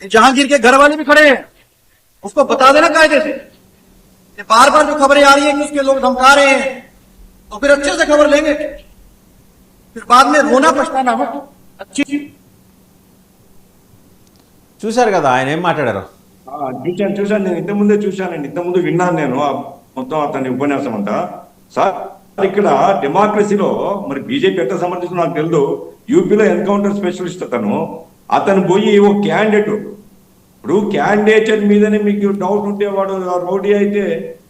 जहांगीर के घर वाले भी खड़े हैं, उसको बता देना कायदे से। बार बार जो खबरें आ रही है कि उसके लोग धमका रहे हैं, तो फिर अच्छे से खबर लेंगे, फिर बाद में रोना पछताना हो अच्छी। చూశారు కదా ఆయన ఏం మాట్లాడారు. చూశాను నేను ఇంతకుముందే చూశానండి, ఇంతకుముందు విన్నాను నేను మొత్తం అతని ఉపన్యాసం అంతా. సార్ ఇక్కడ డెమోక్రసీలో మరి బీజేపీ ఎట్లా సమర్థిస్తుందో నాకు తెలియదు. యూపీలో ఎన్కౌంటర్ స్పెషలిస్ట్ అతను పోయి ఓ క్యాండిడేట్, ఇప్పుడు క్యాండిడేచర్ మీదనే మీకు డౌట్ ఉంటే వాడు రౌడీ అయితే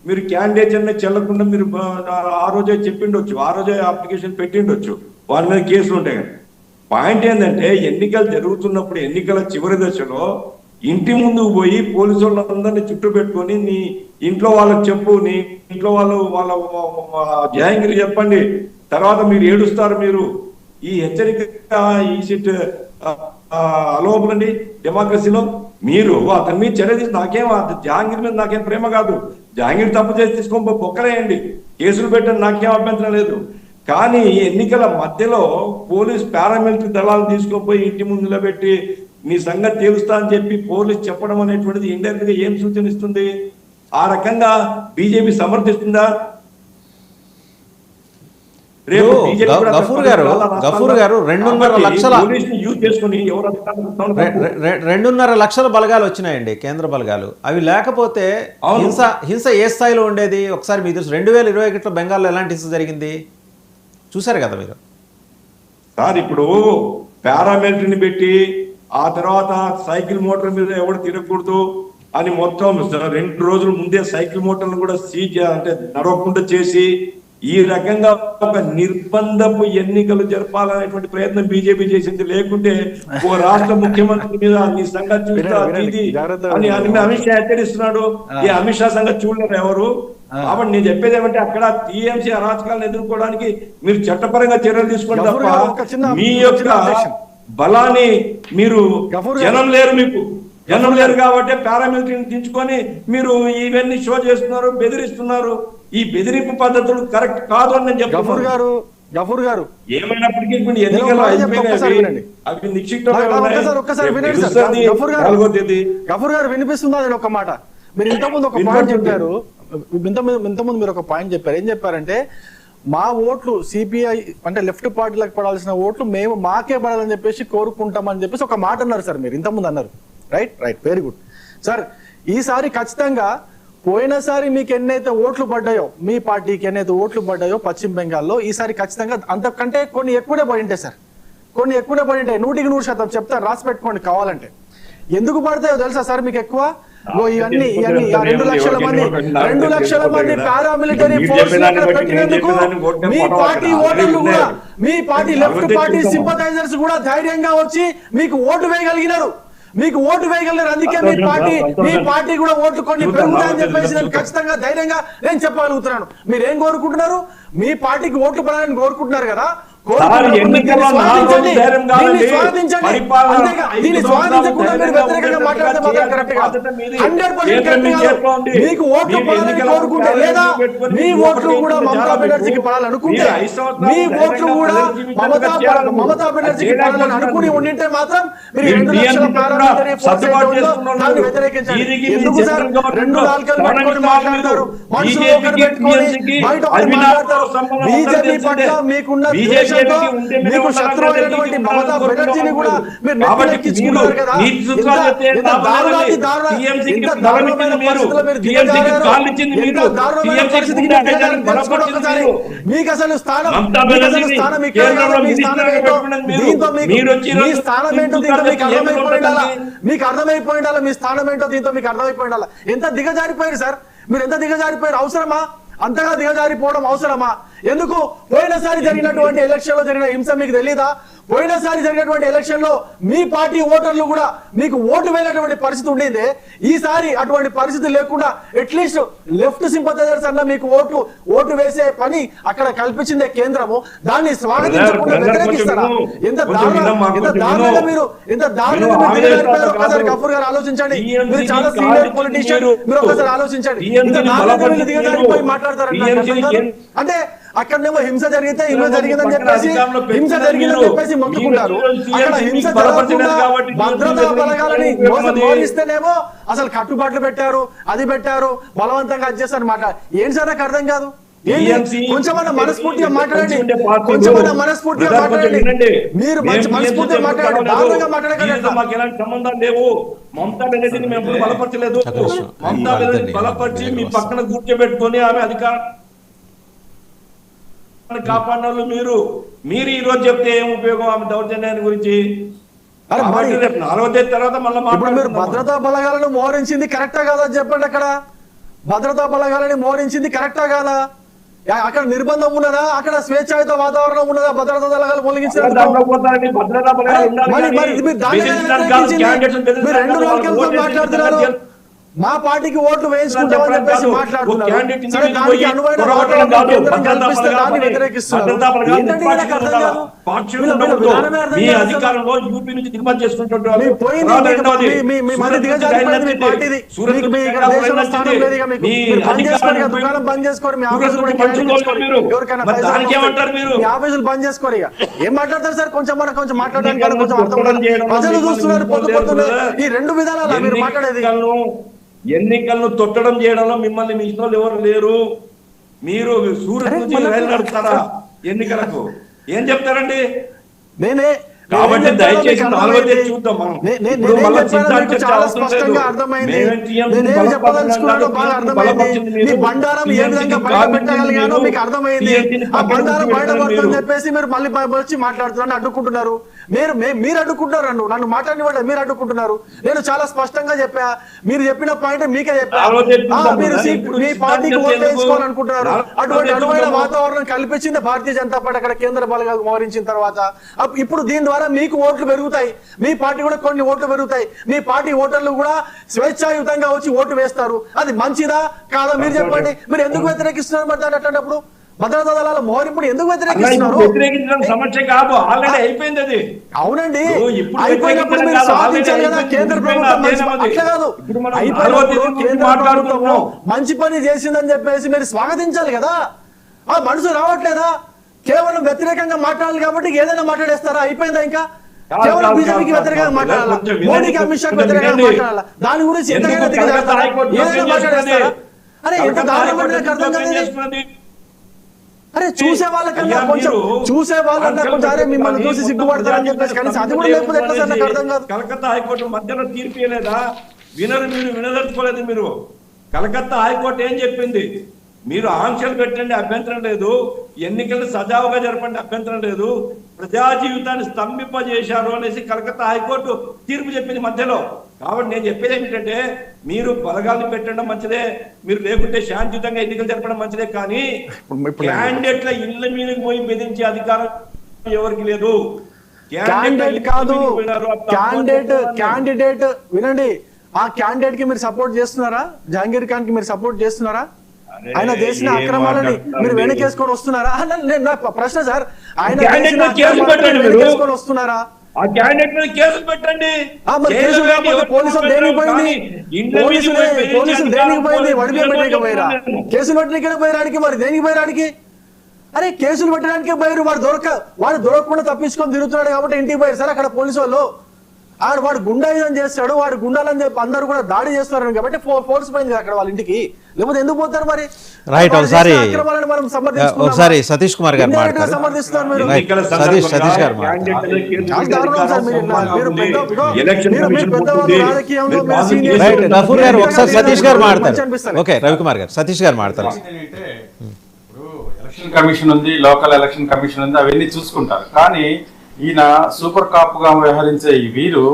మీరు క్యాండిడేచర్ చెల్లకుండా మీరు ఆ రోజే చెప్పిండొచ్చు, ఆ రోజే అప్లికేషన్ పెట్టిండొచ్చు, వాళ్ళ మీద కేసులు ఉంటాయి. కానీ పాయింట్ ఏంటంటే ఎన్నికలు జరుగుతున్నప్పుడు ఎన్నికల చివరి దశలో ఇంటి ముందుకు పోయి పోలీసు వాళ్ళందరినీ చుట్టూ పెట్టుకొని నీ ఇంట్లో వాళ్ళకి చెప్పు, నీ ఇంట్లో వాళ్ళ జయాంగిరి చెప్పండి, తర్వాత మీరు ఏడుస్తారు. మీరు ఈ హెచ్చరిక ఈ సిట్ అలోపలండి డెమోక్రసీలో. మీరు అతని మీద చర్య తీసి జహాంగీర్ మీద నాకేం ప్రేమ కాదు, జహాంగీర్ తప్పు చేసి తీసుకొని పొక్కలేయండి, కేసులు పెట్టండి, నాకేం అభ్యంతరం లేదు. కానీ ఎన్నికల మధ్యలో పోలీస్ పారామిలిటరీ దళాలు తీసుకుపోయి ఇంటి ముందు నిలబెట్టి నీ సంగతి తేలుస్తా అని చెప్పి పోలీస్ చెప్పడం అనేటువంటిది ఇండైరెక్ట్ గా ఏం సూచన ఇస్తుంది? ఆ రకంగా బీజేపీ సమర్థిస్తుందా? గఫూర్ గారు 2.5 లక్షల బలగాలు వచ్చినాయండి, కేంద్ర బలగాలు. అవి లేకపోతే హింస ఏ స్థాయిలో ఉండేది ఒకసారి మీకు తెలుసు. 2021 బెంగాల్లో ఎలాంటి హింస జరిగింది చూసారు కదా మీరు. సార్ ఇప్పుడు పారామిలిటరీని పెట్టి ఆ తర్వాత సైకిల్ మోటార్ మీద ఎవరు తిరగకూడదు అని మొత్తం 2 రోజుల ముందే సైకిల్ మోటార్లు కూడా సీజ్ అంటే నడవకుండా చేసి ఈ రకంగా ఒక నిర్బంధపు ఎన్నికలు జరపాలనేటువంటి ప్రయత్నం బీజేపీ చేసింది. లేకుంటే ఓ రాష్ట్ర ముఖ్యమంత్రి మీద నీ సంగతి చూస్తా అని అమిత్ షా హెచ్చరిస్తున్నాడు. ఈ అమిత్ షా సంగతి చూడలేరు ఎవరు. కాబట్టి నేను చెప్పేది ఏమంటే అక్కడ టీఎంసీ అరాచకాలను ఎదుర్కోవడానికి మీరు చట్టపరంగా చర్యలు తీసుకోండి తప్ప మీ యొక్క బలాన్ని మీరు జనం లేరు కాబట్టి పారామిలిటరీని దించుకొని మీరు ఇవన్నీ షో చేస్తున్నారు, బెదిరిస్తున్నారు. ఈ బెదిరింపు పద్ధతులు కరెక్ట్ కాదు అని నేను చెప్తున్నాను. గఫూర్ గారు ఏమైనప్పటికీ ఎన్నికలు అవి నిక్షిప్తంగా గఫూర్ గారు వినిపిస్తుందా? నేను ఒక మాట, మీరు ఇంతకుముందు ఒక పాయింట్ చెప్పారు, ఇంతకుముందు మీరు ఒక పాయింట్ చెప్పారు. ఏం చెప్పారంటే మా ఓట్లు సిపిఐ అంటే లెఫ్ట్ పార్టీలకు పడాల్సిన ఓట్లు మేము మాకే పడాలని చెప్పేసి కోరుకుంటామని చెప్పేసి ఒక మాట అన్నారు సార్. మీరు ఇంతకుముందు అన్నారు. Right, very good sir. ఈసారి ఖచ్చితంగా పోయినసారి మీకు ఎన్నైతే ఓట్లు పడ్డాయో, మీ పార్టీకి ఎన్నైతే ఓట్లు పడ్డాయో పశ్చిమ బెంగాల్లో, ఈసారి ఖచ్చితంగా అంతకంటే కొన్ని ఎక్కువనే పడి ఉంటాయి సార్. కొన్ని ఎక్కువనే పడి ఉంటాయి. 100% చెప్తారు, రాసి పెట్టుకోండి కావాలంటే. ఎందుకు పడతాయో తెలుసా సార్ మీకు ఎక్కువ? ఇవన్నీ 2 లక్షల మంది పారామిలిటరీ ఫోర్స్ పెట్టినందుకు మీ పార్టీ ఓటర్లు కూడా, మీ పార్టీ లెఫ్ట్ పార్టీ సింపథైజర్స్ కూడా ధైర్యంగా వచ్చి మీకు ఓటు వేయగలిగినారు. అందుకే మీ పార్టీ కూడా ఓట్లు కొన్ని పెరుగుతాయని చెప్పేసి నేను ఖచ్చితంగా ధైర్యంగా నేను చెప్పగలుగుతున్నాను. మీరు ఏం కోరుకుంటున్నారు? మీ పార్టీకి ఓట్లు పడాలని కోరుకుంటున్నారు కదా, మీకు ఓట్లు పడాలని కోరుకుంటే లేదా మీ ఓట్లు కూడా మమతా బెనర్జీకి పడాలనుకుంటే, మీ ఓట్లు కూడా మమతా బెనర్జీకి పడాలని అనుకుని ఉండింటే మాత్రం మీరు 2 లక్షల పారామిలిటరీ ఫోర్స్ దాన్ని వ్యతిరేకించండి. ఎందుకు సార్ 2 నాలుకలు పెట్టుకొని మాట్లాడతారు? మనుషులు ఒకరు పెట్టుకొని బయట మాట్లాడతారు. బీజేపీ పట్ల మీకున్న ద్వేషంతో మీకు శత్రువైనటువంటి మమతా బెనర్జీని కూడా మీరు నెత్తికెక్కించుకున్నారు కదా. ఇంత దారుణమైన పరిస్థితుల్లో మీరు దిగజారారు. మీకు అసలు స్థానం మీకు అర్థమైపోయి ఉండాలి. మీ స్థానం ఏంటో దీంతో మీకు అర్థమైపోయి ఉండాలి. ఎంత దిగజారిపోయారు సార్ మీరు, ఎంత దిగజారిపోయారు? అవసరమా? అంతగా దిగజారిపోవడం అవసరమా? ఎందుకు? పోయినసారి జరిగినటువంటి ఎలక్షన్ లో జరిగిన హింస మీకు తెలీదా? పోయినసారి జరిగినటువంటి ఎలక్షన్ లో మీ పార్టీ ఓటర్లు కూడా మీకు ఓటు వేయనటువంటి పరిస్థితి ఉండేది. ఈసారి అటువంటి పరిస్థితి లేకుండా అట్లీస్ట్ లెఫ్ట్ సింపథైజర్స్ అన్న మీకు ఓటు వేసే పని అక్కడ కల్పించిందే కేంద్రము. దాన్ని స్వాగతించకుండా వ్యతిరేకిస్తారా? ఎంత దారుణంగా మీరు ఒకసారి గఫూర్ గారు ఆలోచించండి. మీరు చాలా సీనియర్ పొలిటీషియన్, మీరు ఒకసారి ఆలోచించండి. ఇంత దారుణంగా దిగజారిపోయి మాట్లాడతారు అంటే అక్కడనేమో హింస జరిగితే హింస జరిగిందని చెప్పేసి హింస జరిగిందని చెప్పేసి మొక్కుకుంటారు. అక్కడ హింస జరగకుండా భద్రతా బలగాలని మోరిస్తేనేమో అసలు కట్టుబాట్లు పెట్టారు, అది పెట్టారు, బలవంతంగా అది చేస్తారు అన్నమాట. ఏం సార్ నాకు అర్థం కాదు. కొంచెమన్నా మనస్ఫూర్తిగా మాట్లాడండి, కొంచెమన్నా మనస్ఫూర్తిగా మాట్లాడండి. మీరు మనస్ఫూర్తిగా మాట్లాడండి, దారుణంగా మాట్లాడగలరు. మాకు ఎలాంటి సంబంధాలు లేవు. మమతా బెనర్జీని మేము ఎప్పుడు బలపరచలేదు. మమతా బెనర్జీ బలపరిచి మీ పక్కన కూర్చోబెట్టుకొని ఆమె అధికారాన్ని కాపాడిన వాళ్ళు మీరు ఈ రోజు చెప్తే ఏం ఉపయోగం ఆమె దౌర్జన్యాన్ని గురించి? రేపు 4వ తేదీ తర్వాత మళ్ళీ మీరు భద్రతా బలగాలను మోహరించింది కరెక్టా కాదా చెప్పండి. అక్కడ భద్రతా బలగాలని మోహరించింది కరెక్టా కాదా? అక్కడ నిర్బంధం ఉన్నదా? అక్కడ స్వేచ్ఛాయుత వాతావరణం ఉన్నదా? భద్రతా దళాలు మొలిగించారు. మీరు 2 రోజుల మాట్లాడుతున్నారు. మా పార్టీకి ఓట్లు వేయించుకుంటామని చెప్పేసి మాట్లాడుతున్నారు. దానికి అనువైన వాతావరణం కేంద్రం కల్పిస్తే దాన్ని వ్యతిరేకిస్తున్నారు. దుకాణం బంద్ చేసుకోరు, మీ ఆఫీసులు బంద్ చేసుకోరు. ఇక ఏం మాట్లాడతారు సార్? కొంచెం మాట్లాడడానికి కొంచెం అర్థం ప్రజలు చూస్తున్నారు పొద్దుపడుతున్నారు. ఈ 2 విధానాలు మీరు మాట్లాడేది. ఎన్నికలను తొట్టడం చేయడంలో మిమ్మల్ని మీ ఇష్టం ఎవరు లేరు. మీరు సూరత్ నుంచి రైలు నడుపుతారా ఎన్నికలకు? ఏం చెప్తారండి? కాబట్టి దయచేసి 4వ తేదీ చూద్దాం. మనం చాలా స్పష్టంగా అర్థమైంది. నేనేం చెప్పదలుచుకున్నానో బాగా అర్థమైంది. మీ బండారం ఏ విధంగా బయట పెట్టగలిగానో మీకు అర్థమైంది. ఆ బండారం బయటపడుతుందని చెప్పేసి మీరు మళ్ళీ వచ్చి మాట్లాడుతున్నారు, అడ్డుకుంటున్నారు. మీరు అడ్డుకుంటున్నారు, నన్ను మాట్లాడిన మీరు అడ్డుకుంటున్నారు. నేను చాలా స్పష్టంగా చెప్పా. మీరు చెప్పిన పాయింట్ మీకే చెప్పా. మీరు మీ పార్టీకి ఓట్లు వేసుకోవాలనుకుంటున్నారు. అటువంటి అనువైన వాతావరణం కల్పించింది భారతీయ జనతా పార్టీ అక్కడ కేంద్ర బలగాలు మోహరించిన తర్వాత. ఇప్పుడు దీని ద్వారా మీకు ఓట్లు పెరుగుతాయి, మీ పార్టీ కూడా కొన్ని ఓట్లు పెరుగుతాయి. మీ పార్టీ ఓటర్లు కూడా స్వేచ్ఛాయుతంగా వచ్చి ఓటు వేస్తారు. అది మంచిదా కాదా మీరు చెప్పండి. మీరు ఎందుకు వ్యతిరేకిస్తున్నారు మరి దాన్ని? అట్లాంటప్పుడు భద్రతా దళాల మోహరింపుడు ఎందుకు వ్యతిరేకిస్తున్నారు? సమస్య కాదు, ఆల్రెడీ అయిపోయింది అది. అవునండి, అయిపోయినప్పుడు మీరు స్వాగతించాలి కదా. కేంద్ర ప్రభుత్వం అట్లా కాదు, అయిపోయినప్పుడు కేంద్ర ప్రభుత్వం మంచి పని చేసిందని చెప్పేసి మీరు స్వాగతించాలి కదా. ఆ మనసు రావట్లేదా? కేవలం వ్యతిరేకంగా మాట్లాడాలి కాబట్టి ఏదైనా మాట్లాడేస్తారా? అయిపోయిందా? ఇంకా కేవలం బీజేపీకి వ్యతిరేకంగా మాట్లాడాలా, మోడీకి అమిత్ షాకి వ్యతిరేకంగా మాట్లాడాలా, దాని గురించి ఎంతగానో దిగజారుతారా? ఏదైనా మాట్లాడేస్తారా? అరే ఎంత దారుణం అర్థం కాదు. అరే చూసే వాళ్ళకన్నా కొంచెం అరే మిమ్మల్ని చూసి సిగ్గుపడతారని చెప్పేసి కనీసం అది కూడా లేకపోతే ఎట్లా సార్? నాకు అర్థం కాదు. కలకత్తా హైకోర్టు మధ్యలో తీర్పు ఇవ్వలేదా? మీరు వినదలుచుకోలేదు. మీరు కలకత్తా హైకోర్టు ఏం చెప్పింది? మీరు ఆంక్షలు పెట్టండి, అభ్యంతరం లేదు. ఎన్నికలు సజావుగా జరపండి, అభ్యంతరం లేదు. ప్రజా జీవితాన్ని స్తంభింపజేశారు అనేసి కలకత్తా హైకోర్టు తీర్పు చెప్పింది మధ్యలో. కాబట్టి నేను చెప్పేది ఏమిటంటే, మీరు బలగాల్ని పెట్టడం మంచిదే, మీరు లేకుంటే శాంతియుతంగా ఎన్నికలు జరపడం మంచిదే. కానీ క్యాండిడేట్ల ఇళ్ల మీదకి పోయి బెదిరించే అధికారం ఎవరికి లేదు. క్యాండిడేట్ కాదు, క్యాండిడేట్ వినండి. ఆ క్యాండిడేట్ కి మీరు సపోర్ట్ చేస్తున్నారా? జహంగీర్ ఖాన్ కి మీరు సపోర్ట్ చేస్తున్నారా? ఆయన చేసిన అక్రమాలని మీరు వెనకేసుకొని వస్తున్నారా? నా ప్రశ్న సార్, ఆయన వెనకేసుకొని వస్తున్నారా? కేసులు పెట్టండి. పోలీసులు దేనికి పోయింది? పోలీసులు దేనికి పోయింది? వడిబియ్యం పెట్టడానికి పోయిరా? కేసులు పెట్టడానికి పోయిరాడికి మరి దేనికి పోయిరాడికి? అరే కేసులు పెట్టడానికే పోయారు. వాడు దొరకకుండా తప్పించుకొని తిరుగుతున్నాడు కాబట్టి ఇంటికి పోయారు సార్. అక్కడ పోలీసు వాళ్ళు వాడు గుండాయుధం చేస్తాడు, వాడు గుండాలని చెప్పి అందరూ కూడా దాడి చేస్తున్నారు కాబట్టి ఫోర్స్ పోయింది అక్కడ వాళ్ళ ఇంటికి. లేకపోతే ఎందుకు పోతారు మరి? రైట్, ఒకసారి సతీష్ కుమార్ గారు సమర్థిస్తున్నారు మీరు. సతీష్ గారు రఫూర్ గారు ఒకసారి సతీష్ గారు మాట్లాడతారు. ఓకే, రవికుమార్ గారు సతీష్ గారు మాట్లాడతారు. ఎలక్షన్ కమిషన్ ఉంది, లోకల్ ఎలక్షన్ కమిషన్ ఉంది, అవన్నీ చూసుకుంటారు. కానీ ఈయన సూపర్ కాప్గా వ్యవహరించే ఈ వీరు,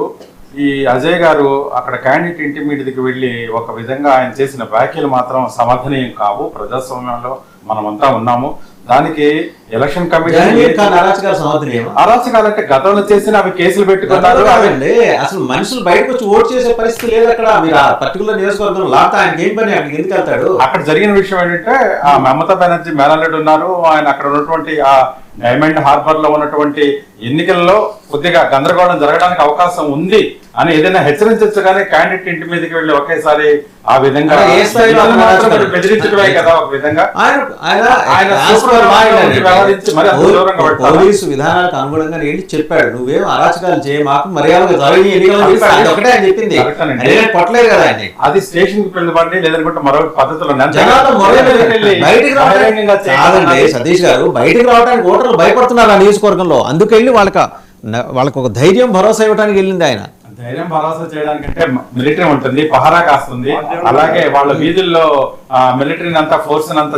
ఈ అజయ్ గారు అక్కడ క్యాండిడేట్ ఇంటి మీదకి వెళ్ళి ఒక విధంగా ఆయన చేసిన వ్యాఖ్యలు మాత్రం సమర్థనీయం కావు. ప్రజాస్వామ్యంలో మనమంతా ఉన్నాము. దానికి ఎలక్షన్ కమిషన్ అరాచకాలంటే గతంలో చేసిన అవి కేసులు పెట్టుకున్నారు. అసలు మనుషులు బయటకు వచ్చి ఓట్ చేసే పరిస్థితి లేదు అక్కడ. మీరు ఆ పర్టికులర్ నియోజకవర్గం లాగా ఆయనకి ఏం పని, ఆయనకి ఎందుకు వెళ్తాడు? అక్కడ జరిగిన విషయం ఏంటంటే, ఆ మమతా బెనర్జీ మేనల్లుడు ఉన్నారు, ఆయన అక్కడ ఉన్నటువంటి ఆ డైమండ్ హార్బర్ లో ఉన్నటువంటి ఎన్నికల్లో కొద్దిగా గందరగోళం జరగడానికి అవకాశం ఉంది అని ఏదైనా హెచ్చరించచ్చు కానీ క్యాండిడేట్ ఇంటి మీదకి వెళ్ళి ఒకేసారి ఆ విధంగా ఏ స్థాయిలో ఇది మాత్రం రాజకీయాలు? బెదిరించడమే కదా ఒక విధంగా. ఆయన as per law వ్యవహరించి మరి అంత దూరంగా పెడతారా? పోలీసు విధానాలకు అనుగుణంగా ఏంటి చెప్పాడు, నువ్వేం అరాచకాలు చేయ, మాకు మర్యాదగా జరిగిన ఎన్నికలు ఒకటే ఆయన చెప్పింది. కరెక్టేనండి. ఆయన కొట్టలేదు కదా ఆయన. అది స్టేషన్ కి వెళ్ళివ్వండి, లేదనుకుంటే మరో పద్ధతులు ఉన్నాయి. జనాలు బయటికి బహిరంగంగా చేయడం కాదండి అన్నది- సతీష్ గారు, బయటికి రావడానికి ఓటర్లు భయపడుతున్నారు ఆ నియోజకవర్గంలో, అందుకెళ్ళి వాళ్ళకి ఒక ధైర్యం భరోసా ఇవ్వడానికి వెళ్ళింది ఆయన. ధైర్యం భరోసా చేయడానికంటే మిలిటరీ ఉంటుంది, పహారా కాస్తుంది. అలాగే వాళ్ళ వీధుల్లో మిలిటరీని అంతా ఫోర్స్ అంతా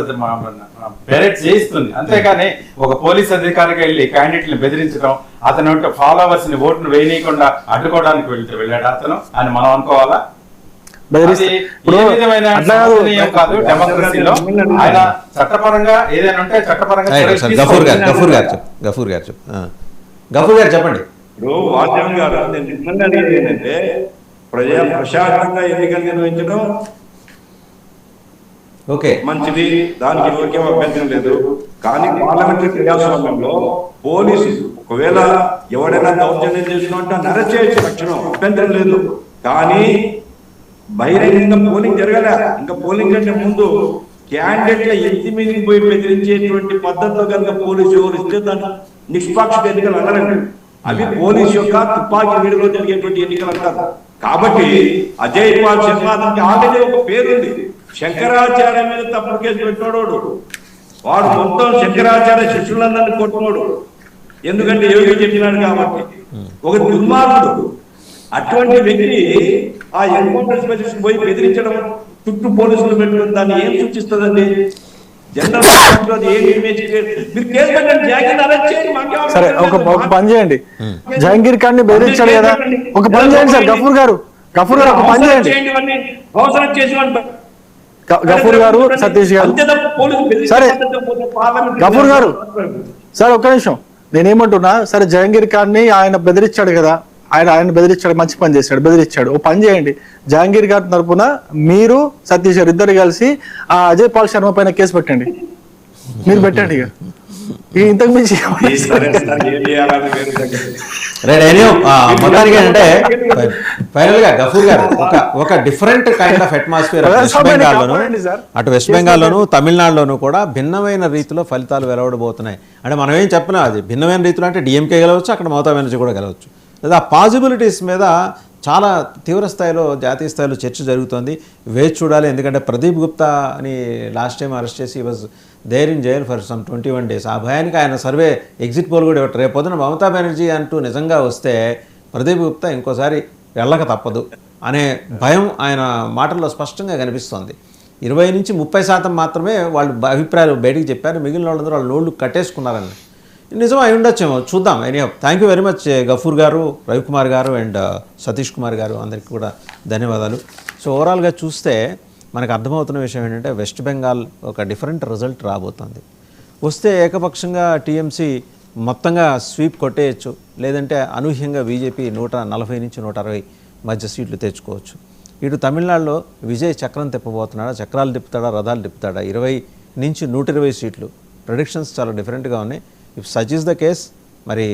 పెరేడ్ చేయిస్తుంది. అంతేగాని ఒక పోలీస్ అధికారికి వెళ్ళి క్యాండిడేట్ ని బెదిరించడం, అతను ఫాలోవర్స్ ని ఓటును వేయనీయకుండా అడ్డుకోవడానికి వెళ్ళాడు అతను అని మనం అనుకోవాలా? బెదిరిస్తే అది ఇప్పుడు ఏ విధమైన అట్లా కాదు. శాసనీయం కాదు డెమోక్రసీలో. ఆయన చట్టపరంగా ఏదైనా ఉంటే చట్టపరంగా రైట్, చర్యలు సార్ తీసుకోవాలి. గఫూర్ గారు చెప్పండి. ఇప్పుడు వాద్యం గారు నేను నిజంగా అనేది ఏంటంటే ప్రశాంతంగా ఎన్నికలు నిర్వహించడం ఓకే, మంచిది, దానికి ఎవరికేం అభ్యంతరం లేదు. కానీ పార్లమెంటరీ ప్రజాస్వామ్యంలో పోలీసు ఒకవేళ ఎవడైనా దౌర్జన్యం చేసినట్టు అరెస్ట్ చేయొచ్చు, లక్షణం అభ్యంతరం లేదు. కానీ బహిరంగంగా పోలింగ్ జరగలే. ఇంకా పోలింగ్ కంటే ముందు క్యాండిడేట్ల ఎత్తి మీదకి పోయి బెదిరించేటువంటి పద్ధతిలో కనుక పోలీసు వివరిస్తే దాన్ని నిష్పాక్షిక ఎన్నికలు అనరండి. అవి పోలీసు యొక్క తుపాకీ వీడిలో జరిగేటువంటి ఎన్నికలు అంటారు. కాబట్టి అజయ్ పాల్ శర్మ అతనికి ఆల్రెడీ ఒక పేరుంది, శంకరాచార్య మీద తప్పుడు కేసు పెట్టినోడు వాడు. మొత్తం శంకరాచార్య శిష్యులందరినీ కొట్టినోడు, ఎందుకంటే యోగి చెప్పినాడు కాబట్టి. ఒక దుర్మార్గుడు. అటువంటి వ్యక్తి ఆ ఎన్కౌంటర్ స్పెషలిస్ట్ పోయి బెదిరించడం, చుట్టూ పోలీసులు పెట్టడం దాన్ని ఏం సూచిస్తుందండి? జనరల్ ఏం ఇమేజ్ మీరు కేసు పెట్టండి, జాగ్రత్త అరెస్ట్ చేయండి, మాకేం సరే ఒక పని చేయండి, జహంగీర్ ఖాన్ ని బెదిరించాడు కదా, ఒక పని చేయండి సార్ గఫూర్ గారు ఒక పని చేయండి. అవసరం చేసి గఫూర్ గారు, సతీష్ గారు, సరే గఫూర్ గారు, సార్ ఒక్క నిమిషం, నేనేమంటున్నా, సరే జహంగీర్ ఖాన్ ని ఆయన బెదిరించాడు కదా, ఆయన బెదిరించాడు, మంచి పని చేశాడు, బెదిరించాడు. ఓ పని చేయండి, జహంగీర్ గారి తరఫున మీరు సతీష్ గారు ఇద్దరు కలిసి ఆ అజయ్ పాల్ శర్మ పైన కేసు పెట్టండి, మీరు పెట్టండి. ఇక ఇంతకు మించి మొత్తానికి ఏంటంటే ఫైనల్ గా గఫూర్ గారు ఒక డిఫరెంట్ కైండ్ ఆఫ్ అట్మాస్ఫియర్ అటు వెస్ట్ బెంగాల్లోను తమిళనాడులోను కూడా భిన్నమైన రీతిలో ఫలితాలు వెలువడబోతున్నాయి. అంటే మనం ఏం చెప్పినా అది భిన్నమైన రీతిలో అంటే డిఎంకే గెలవచ్చు, అక్కడ మమతా బెనర్జీ కూడా గెలవచ్చు. లేదా ఆ పాసిబిలిటీస్ మీద చాలా తీవ్ర స్థాయిలో జాతీయ స్థాయిలో చర్చ జరుగుతుంది. వేచి చూడాలి. ఎందుకంటే ప్రదీప్ గుప్తా అని లాస్ట్ టైం అరెస్ట్ చేసి was there in jail for some 21 days. ఆ భయానికి ఆయన సర్వే ఎగ్జిట్ పోల్ కూడా ఇవ్వట్లేదు. రేపు పొద్దున మమతా బెనర్జీ అంటూ నిజంగా వస్తే ప్రదీప్ గుప్తా ఇంకోసారి వెళ్ళక తప్పదు అనే భయం ఆయన మాటల్లో స్పష్టంగా కనిపిస్తోంది. 20 నుంచి 30% మాత్రమే వాళ్ళు అభిప్రాయాలు బయటికి చెప్పారు, మిగిలిన వాళ్ళందరూ వాళ్ళు నోళ్ళు కట్టేసుకున్నారని. నిజం అయి ఉండొచ్చేమో, చూద్దాం. Any thank you very much Gafoor garu, Ravikumar గారు అండ్ సతీష్ కుమార్ గారు, అందరికీ కూడా ధన్యవాదాలు. సో ఓవరాల్గా చూస్తే మనకు అర్థమవుతున్న విషయం ఏంటంటే వెస్ట్ బెంగాల్ ఒక డిఫరెంట్ రిజల్ట్ రాబోతుంది. వస్తే ఏకపక్షంగా టీఎంసీ మొత్తంగా స్వీప్ కొట్టేయచ్చు, లేదంటే అనూహ్యంగా బీజేపీ 140 నుంచి 160 మధ్య సీట్లు తెచ్చుకోవచ్చు. ఇటు తమిళనాడులో విజయ్ చక్రం తిప్పబోతున్నాడా, చక్రాలు తిప్పుతాడా, రథాలు తిప్పుతాడా? 20 నుంచి 120 సీట్లు. ప్రెడిక్షన్స్ చాలా డిఫరెంట్గా ఉన్నాయి. If such is the case, మరి